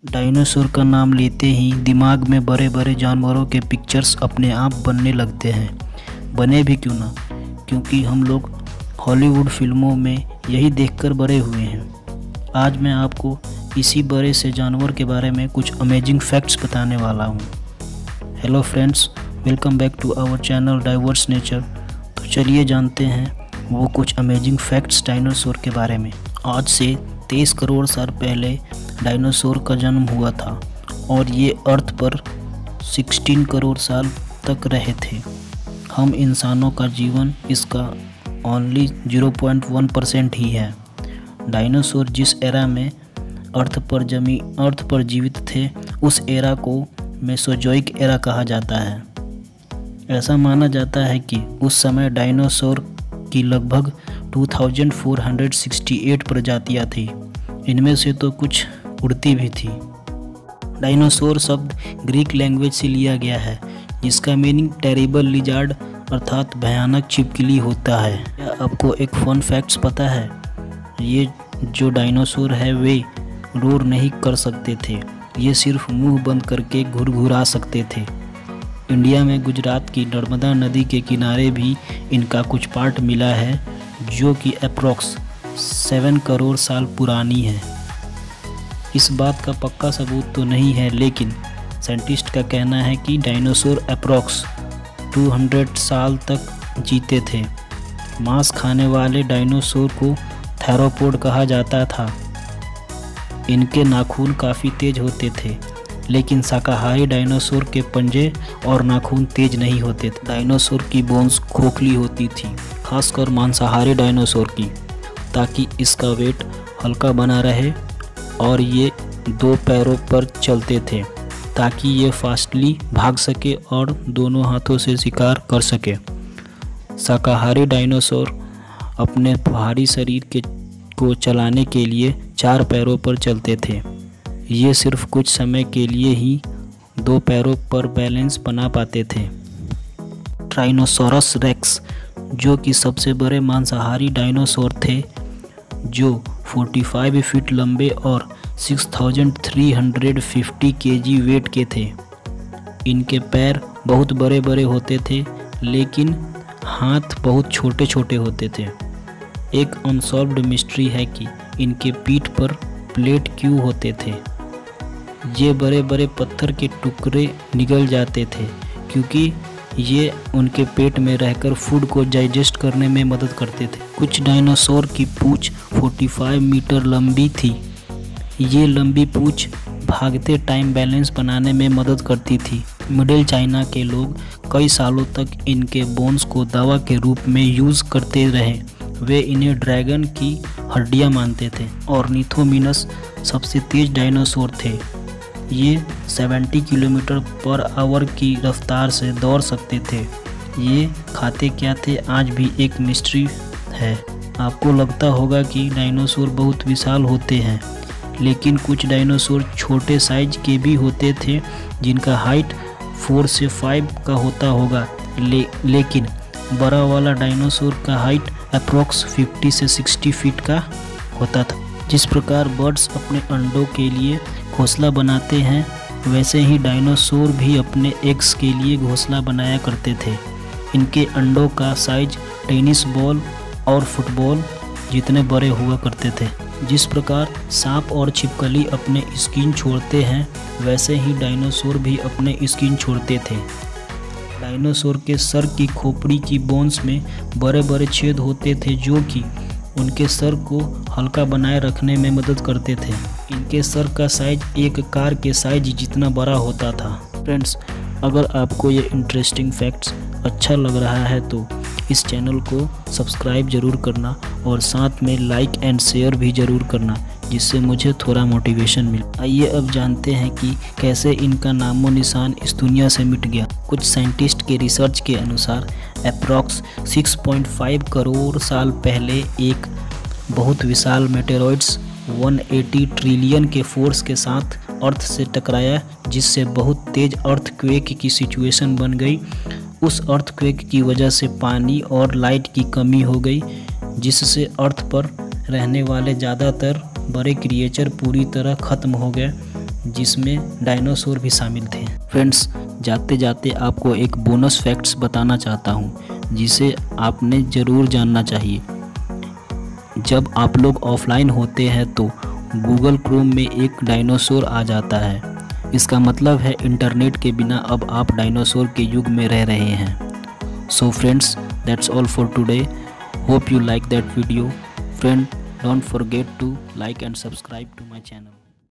Dinosaur का नाम लेते ही दिमाग में बड़े बड़े जानवरों के पिक्चर्स अपने आप बनने लगते हैं। बने भी क्यों ना, क्योंकि हम लोग हॉलीवुड फिल्मों में यही देखकर बड़े हुए हैं। आज मैं आपको इसी बड़े से जानवर के बारे में कुछ अमेजिंग फैक्ट्स बताने वाला हूँ। Hello friends, welcome back to our channel diverse nature. तो चलिए जानते हैं वो कुछ अमेजिंग फैक्ट्स डायनासोर के बारे में। आज से 23 करोड़ साल पहले डायनासोर का जन्म हुआ था और ये अर्थ पर 16 करोड़ साल तक रहे थे। हम इंसानों का जीवन इसका ओनली 0.1% ही है। डायनासोर जिस एरा में अर्थ पर जीवित थे, उस एरा को मेसोजोइक एरा कहा जाता है। ऐसा माना जाता है कि उस समय डायनासोर की लगभग 2468 प्रजातियां थी। इनमें से तो कुछ उड़ती भी थी। डायनासोर शब्द ग्रीक लैंग्वेज से लिया गया है, जिसका मीनिंग टेरिबल लिजार्ड अर्थात भयानक छिपकली होता है। क्या आपको एक फन फैक्ट्स पता है? ये जो डायनासोर है वे रोर नहीं कर सकते थे, ये सिर्फ मुंह बंद करके घुरघुरा सकते थे। इंडिया में गुजरात की नर्मदा नदी के किनारे भी इनका कुछ पार्ट मिला है, जो कि अप्रॉक्स 7 करोड़ साल पुरानी है। इस बात का पक्का सबूत तो नहीं है, लेकिन साइंटिस्ट का कहना है कि डायनासोर अप्रॉक्स 200 साल तक जीते थे। मांस खाने वाले डायनासोर को थैरोपोड कहा जाता था। इनके नाखून काफ़ी तेज होते थे, लेकिन शाकाहारी डायनासोर के पंजे और नाखून तेज नहीं होते थे। डायनासोर की बोन्स खोखली होती थी, खासकर मांसाहारी डायनासोर की, ताकि इसका वेट हल्का बना रहे, और ये 2 पैरों पर चलते थे ताकि ये फास्टली भाग सके और दोनों हाथों से शिकार कर सके। शाकाहारी डायनासोर अपने भारी शरीर को चलाने के लिए 4 पैरों पर चलते थे। ये सिर्फ कुछ समय के लिए ही 2 पैरों पर बैलेंस बना पाते थे। ट्राइनोसोरस रेक्स, जो कि सबसे बड़े मांसाहारी डायनासोर थे, जो 45 फीट लंबे और 6350 केजी वेट के थे। इनके पैर बहुत बड़े बड़े होते थे, लेकिन हाथ बहुत छोटे छोटे होते थे। एक अनसॉल्व्ड मिस्ट्री है कि इनके पीठ पर प्लेट क्यों होते थे। ये बड़े बड़े पत्थर के टुकड़े निगल जाते थे, क्योंकि ये उनके पेट में रहकर फूड को डाइजेस्ट करने में मदद करते थे। कुछ डायनासोर की पूंछ 45 मीटर लंबी थी। ये लंबी पूंछ भागते टाइम बैलेंस बनाने में मदद करती थी। मिडिल चाइना के लोग कई सालों तक इनके बोन्स को दवा के रूप में यूज़ करते रहे। वे इन्हें ड्रैगन की हड्डियां मानते थे। ऑर्निथोमिनस सबसे तेज डायनासोर थे। ये 70 किलोमीटर पर आवर की रफ्तार से दौड़ सकते थे। ये खाते क्या थे, आज भी एक मिस्ट्री है। आपको लगता होगा कि डायनासोर बहुत विशाल होते हैं, लेकिन कुछ डायनासोर छोटे साइज के भी होते थे, जिनका हाइट 4 से 5 का होता होगा। लेकिन बड़ा वाला डायनासोर का हाइट अप्रॉक्स 50 से 60 फीट का होता था। जिस प्रकार बर्ड्स अपने अंडों के लिए घोंसला बनाते हैं, वैसे ही डायनासोर भी अपने एग्स के लिए घोंसला बनाया करते थे। इनके अंडों का साइज टेनिस बॉल और फुटबॉल जितने बड़े हुआ करते थे। जिस प्रकार सांप और छिपकली अपने स्किन छोड़ते हैं, वैसे ही डायनासोर भी अपने स्किन छोड़ते थे। डायनासोर के सर की खोपड़ी की बोन्स में बड़े बड़े छेद होते थे, जो कि उनके सर को हल्का बनाए रखने में मदद करते थे। इनके सर का साइज एक कार के साइज जितना बड़ा होता था। फ्रेंड्स, अगर आपको ये इंटरेस्टिंग फैक्ट्स अच्छा लग रहा है तो इस चैनल को सब्सक्राइब ज़रूर करना और साथ में लाइक एंड शेयर भी ज़रूर करना, जिससे मुझे थोड़ा मोटिवेशन मिले। आइए अब जानते हैं कि कैसे इनका नामो निशान इस दुनिया से मिट गया। कुछ साइंटिस्ट के रिसर्च के अनुसार अप्रॉक्स 6.5 करोड़ साल पहले एक बहुत विशाल मेटेरॉइड्स 180 ट्रिलियन के फोर्स के साथ अर्थ से टकराया, जिससे बहुत तेज अर्थक्वेक की सिचुएशन बन गई। उस अर्थक्वेक की वजह से पानी और लाइट की कमी हो गई, जिससे अर्थ पर रहने वाले ज़्यादातर बड़े क्रिएचर पूरी तरह ख़त्म हो गए। जिसमें डायनासोर भी शामिल थे। फ्रेंड्स, जाते जाते आपको एक बोनस फैक्ट्स बताना चाहता हूँ जिसे आपने ज़रूर जानना चाहिए। जब आप लोग ऑफलाइन होते हैं तो गूगल क्रोम में एक डायनासोर आ जाता है। इसका मतलब है इंटरनेट के बिना अब आप डायनासोर के युग में रह रहे हैं। So friends, that's all for today. Hope you like that video. Friend, don't forget to like and subscribe to my channel.